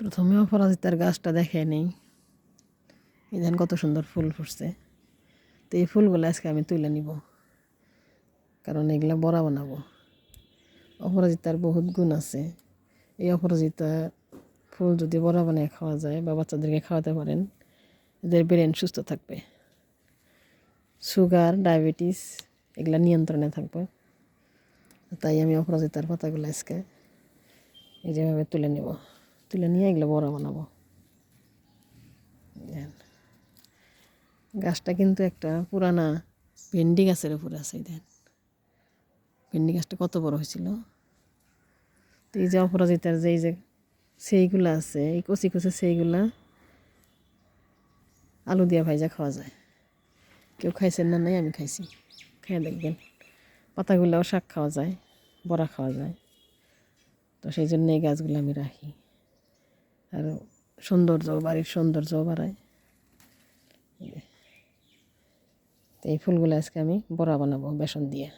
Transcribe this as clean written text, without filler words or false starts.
প্রথমে অপরাজিতার গাছটা দেখে নেই। এই দেখেন কত সুন্দর ফুল ফুটছে। তো এই ফুলগুলো আজকে আমি তুলে নিব, কারণ এগুলা বড়া বানাবো। অপরাজিতার বহুত গুণ আছে। এই অপরাজিতা ফুল যদি বড়া বানিয়ে খাওয়া যায় বা বাচ্চাদেরকে খাওয়াতে পারেন, এদের ব্রেন সুস্থ থাকবে, সুগার ডায়াবেটিস এগুলা নিয়ন্ত্রণে থাকবে। তাই আমি অপরাজিতার পাতাগুলো আজকে এই যেভাবে তুলে নেব, তুলে নিয়ে এগুলো বড়া বানাবো। গাছটা কিন্তু একটা পুরানা ভেন্ডি গাছের উপরে আছে। দেন ভেন্ডি গাছটা কত বড় হয়েছিল। তো এই যে অপরাজিতার যে সেইগুলো আছে, এই কচি কচি সেইগুলা আলু দিয়া ভাইজা খাওয়া যায়। কেউ খাইছেন না? নাই, আমি খাইছি। খেয়ে দেখবেন। পাতাগুলাও শাক খাওয়া যায়, বড়া খাওয়া যায়। তো সেই জন্য এই গাছগুলো আমি রাখি। আর বাড়ির সৌন্দর্যও বাড়ায়। তো এই ফুলগুলো আজকে আমি বড়া বানাবো বেসন দিয়ে।